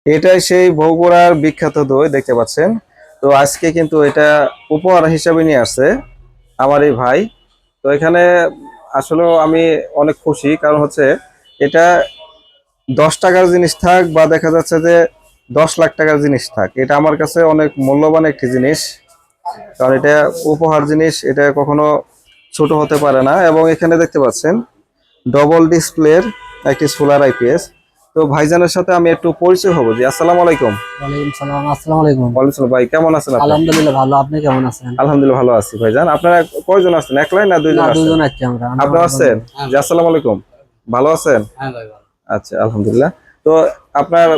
এটাই সেই বগুড়ার বিখ্যাত দই দেখতে পাচ্ছেন। তো আজকে কিন্তু এটা উপহার হিসাবে নিয়ে আসছে আমার এই ভাই। তো এখানে আসলেও আমি অনেক খুশি, কারণ হচ্ছে এটা 10 টাকার জিনিস থাক বা দেখা যাচ্ছে যে 10 লাখ টাকার জিনিস থাক, এটা আমার কাছে অনেক মূল্যবান একটি জিনিস। কারণ এটা উপহার জিনিস, এটা কখনো ছোট হতে পারে না। এবং এখানে দেখতে পাচ্ছেন ডবল ডিসপ্লের একটি সোলার আইপিএস। তো ভাইজানের সাথে আমি একটু পরিচয় হবো। জি, আসসালামু আলাইকুম। ওয়ালাইকুম সালাম। আসসালামু আলাইকুম। ওয়ালাইকুম আসসালাম। ভাই কেমন আছেন আপনি? আলহামদুলিল্লাহ ভালো। আপনি কেমন আছেন? আলহামদুলিল্লাহ ভালো আছি ভাইজান। আপনারা কয়জন আছেন, একলাই না না, দুইজন আছেন? দুজন আছি আমরা। আমরা আপনারা আছেন? হ্যাঁ জি, ভাই। আসসালামু আলাইকুম। ভালো আছেন? হ্যাঁ ভাই ভালো। আচ্ছা, আলহামদুলিল্লাহ। তো আপনার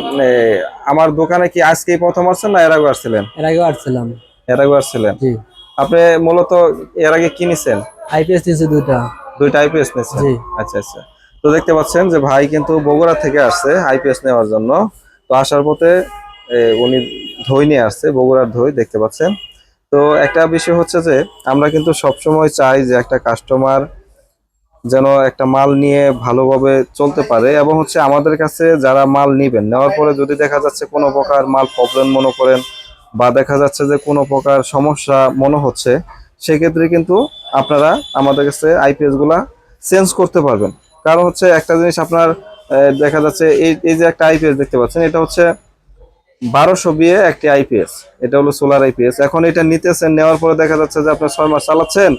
আমার দোকানে কি আজকেই প্রথম আসছেন না এর আগে আসছিলেন? এর আগেও আসছিলাম। এর আগে আসছিলেন? জি। আপনি মূলত এর আগে কি নিছেন? আইপিএস নিয়েছি দুইটা। দুইটা আইপিএস নিছেন? জি। আচ্ছা আচ্ছা। তো দেখতে পাচ্ছেন যে ভাই কিন্তু বগুড়া থেকে আসছে আইপিএস নেওয়ার জন্য। তো আসার পথে উনি দই নিয়ে আসছে, বগুড়ার দই দেখতে পাচ্ছেন। তো একটা বিষয় হচ্ছে যে আমরা কিন্তু সবসময় চাই যে একটা কাস্টমার যেন একটা মাল নিয়ে ভালোভাবে চলতে পারে, এবং হচ্ছে আমাদের কাছে যারা মাল নিবেন, নেওয়ার পরে যদি দেখা যাচ্ছে কোনো প্রকার মাল প্রবলেম মনে করেন বা দেখা যাচ্ছে যে কোনো প্রকার সমস্যা মনে হচ্ছে, সেক্ষেত্রে কিন্তু আপনারা আমাদের কাছে আইপিএস গুলা চেঞ্জ করতে পারবেন। কারণ হচ্ছে একটা জিনিস আপনার দেখা যাচ্ছে এই এই যে একটা আইপিএস দেখতে পাচ্ছেন, এটা হচ্ছে 1200 বিয়ে একটি আইপিএস। এটা হলো সোলার আইপিএস। এখন এটা নিতেছেন, নেওয়ার পরে দেখা যাচ্ছে যে আপনার 6 মাস চালাচ্ছেন,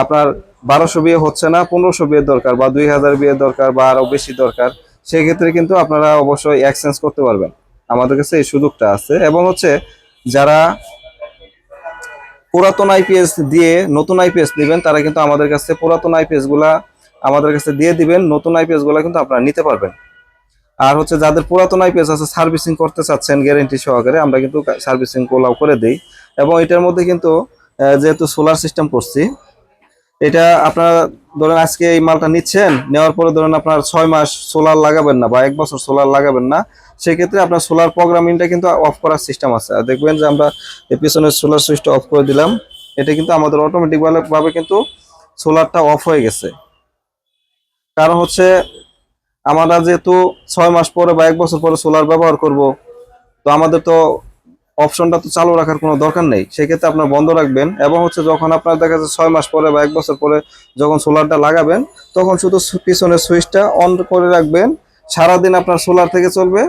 আপনার 1200 বিয়ে হচ্ছে না, 1500 বিয়ের দরকার বা 2000 বিয়ের দরকার বা আরো বেশি দরকার, সেক্ষেত্রে কিন্তু আপনারা অবশ্যই এক্সচেঞ্জ করতে পারবেন। আমাদের কাছে এই সুযোগটা আছে। এবং হচ্ছে যারা পুরাতন আইপিএস দিয়ে নতুন আইপিএস নেবেন, তারা কিন্তু আমাদের কাছে পুরাতন আইপিএস গুলা আমাদের কাছে দিয়ে দিবেন, নতুন আইপিএস গুলা কিন্তু আপনারা নিতে পারবেন। আর হচ্ছে যাদের পুরাতন আইপিএস আছে, সার্ভিসিং করতে চাচ্ছেন গ্যারেন্টি সহকারে, আমরা কিন্তু সার্ভিসিং গুলাও করে দেই। এবং এটার মধ্যে কিন্তু যেহেতু সোলার সিস্টেম করছি, এটা আপনারা ধরেন আজকে এই মালটা নিচ্ছেন, নেওয়ার পরে ধরেন আপনার 6 মাস সোলার লাগাবেন না বা 1 বছর সোলার লাগাবেন না, সেক্ষেত্রে আপনার সোলার প্রোগ্রামিংটা কিন্তু অফ করার সিস্টেম আছে। আর দেখবেন যে আমরা এই পিছনের সোলার সুইচটা অফ করে দিলাম, এটা কিন্তু আমাদের অটোমেটিক ভাবে কিন্তু সোলারটা অফ হয়ে গেছে। কারণ হচ্ছে আমরা যেহেতু 6 মাস পরে বা 1 বছর পরে সোলার ব্যবহার করব, তো আমাদের তো অপশনটা তো চালু রাখার কোনো দরকার নেই, সেক্ষেত্রে আপনার বন্ধ রাখবেন। এবং হচ্ছে যখন আপনার দেখা যাচ্ছে 6 মাস পরে বা 1 বছর পরে যখন সোলারটা লাগাবেন, তখন শুধু পিছনের সুইচটা অন করে রাখবেন, সারাদিন আপনার সোলার থেকে চলবে।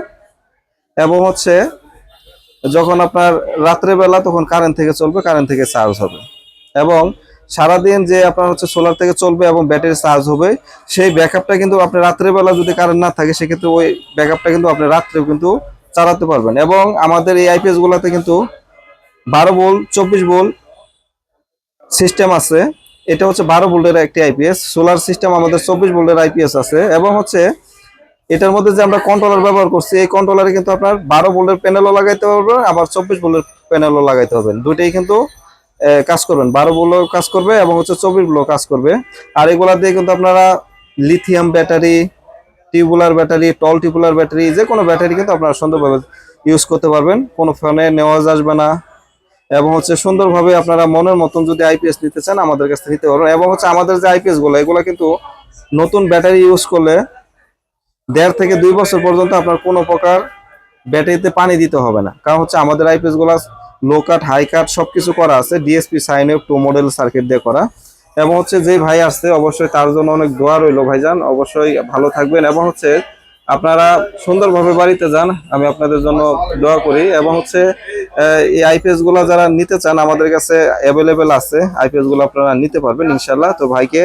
এবং হচ্ছে যখন আপনার রাত্রেবেলা তখন কারেন্ট থেকে চলবে, কারেন্ট থেকে চার্জ হবে। এবং সারাদিন যে আপনার হচ্ছে সোলার থেকে চলবে এবং ব্যাটারি চার্জ হবে, সেই ব্যাকআপটা কিন্তু আপনি রাত্রেবেলা যদি কারেন্ট না থাকে, সেক্ষেত্রে ওই ব্যাকআপটা কিন্তু আপনি রাত্রেও কিন্তু চালাতে পারবেন। এবং আমাদের এই আইপিএস গুলাতে কিন্তু 12 ভোল্ট 24 ভোল্ট সিস্টেম আছে। এটা হচ্ছে 12 ভোল্টের একটি আইপিএস সোলার সিস্টেম, আমাদের 24 ভোল্টের আইপিএস আছে। এবং হচ্ছে এটার মধ্যে যে আমরা কন্ট্রোলার ব্যবহার করছি, এই কন্ট্রোলারে কিন্তু আপনার 12 ভোল্টের প্যানেলও লাগাইতে পারবেন, আবার 24 ভোল্টের প্যানেলও লাগাইতে হবে। দুইটাই কিন্তু কাজ করবেন, 12 ভোল্টও কাজ করবে এবং হচ্ছে 24 ভোল্টও কাজ করবে। আর এগুলা দিয়ে কিন্তু আপনারা লিথিয়াম ব্যাটারি, টিউবুলার ব্যাটারি, টল টিউবুলার ব্যাটারি, যে কোনো ব্যাটারি কিন্তু আপনারা সুন্দরভাবে ইউজ করতে পারবেন, কোনো ফ্যানে নেওয়াজ আসবে না। এবং হচ্ছে সুন্দরভাবে আপনারা মনের মতন যদি আইপিএস নিতে চান, আমাদের কাছ থেকে নিতে পারবেন। এবং হচ্ছে আমাদের যে আইপিএস গুলো, এগুলো কিন্তু নতুন ব্যাটারি ইউজ করলে 1.5 থেকে 2 বছর পর্যন্ত আপনার কোনো প্রকার ব্যাটারিতে পানি দিতে হবে না। কারণ হচ্ছে আমাদের আইপিএস গুলা লো কাট হাই কাট সবকিছু করা আছে, DSP sine wave 2 model circuit দিয়ে করা। এবং হচ্ছে যে ভাই আসছে, অবশ্যই তার জন্য অনেক দোয়া রইলো ভাইজান, অবশ্যই ভালো থাকবেন। এবং হচ্ছে আপনারা সুন্দরভাবে বাড়িতে যান, আমি আপনাদের জন্য দোয়া করি। এবং হচ্ছে এই আইপিএস গুলা যারা নিতে চান, আমাদের কাছে অ্যাভেলেবেল আছে, আইপিএস গুলো আপনারা নিতে পারবেন ইনশাল্লাহ। তো ভাইকে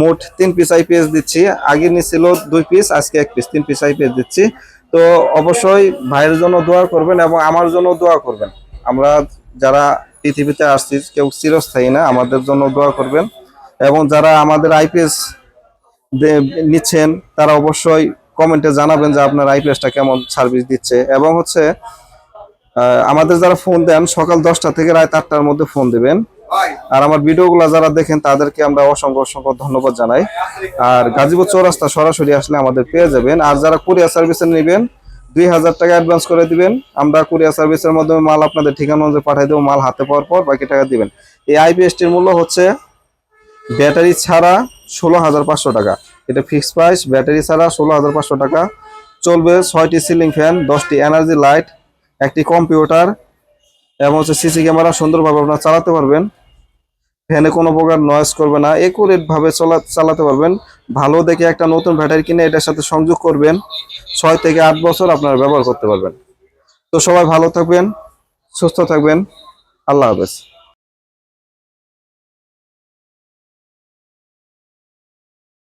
মোট 3 পিস আইপিএস দিচ্ছি, আগে নিছিল 2 পিস, আজকে 1 পিস, 3 পিস আইপিএস দিচ্ছি। তো অবশ্যই ভাইয়ের জন্য দোয়া করবেন এবং আমার জন্য দোয়া করবেন। আমরা যারা পৃথিবীতে আসছি কেউ চিরস্থায়ী না, আমাদের জন্য দোয়া করবেন। এবং যারা আমাদের আইপিএস নিচ্ছেন, তারা অবশ্যই কমেন্টে জানাবেন যে আপনার আইপিএসটা কেমন সার্ভিস দিচ্ছে। এবং হচ্ছে আমাদের যারা ফোন দেন, সকাল 10টা থেকে রাত 8টার মধ্যে ফোন দিবেন। আর আমার ভিডিওগুলো যারা দেখেন, তাদেরকে আমরা অসংখ্য অসংখ্য ধন্যবাদ জানাই। আর গাজীপুর চৌরাস্তা সরাসরি আসলে আমাদের পেয়ে যাবেন। আর যারা কুরিয়ার সার্ভিসে নেবেন, 2000 টাকা অ্যাডভান্স করে দিবেন, আমরা কুরিয়ার সার্ভিসের মাধ্যমে মাল আপনাদের ঠিকানা অনুযায়ী পাঠিয়ে দেবো। মাল হাতে পাওয়ার পর বাকি টাকা দিবেন। এই আইপিএসটির মূল্য হচ্ছে ব্যাটারি ছাড়া 16,500 টাকা। এটা ফিক্সড প্রাইস, ব্যাটারি ছাড়া 16,500 টাকা। চলবে 6টি সিলিং ফ্যান, 10টি এনার্জি লাইট, একটি কম্পিউটার এবং হচ্ছে সিসি ক্যামেরা সুন্দরভাবে আপনারা চালাতে পারবেন। ফ্যানে কোনো প্রকার নয়েজ করবে না, একুরেট ভাবে চালাতে পারবেন। ভালো দেখে একটা নতুন ব্যাটারি কিনে এটার সাথে সংযোগ করবেন, 6 থেকে 8 বছর আপনারা ব্যবহার করতে পারবেন। তো সবাই ভালো থাকবেন, সুস্থ থাকবেন, আল্লাহ হাফেজ।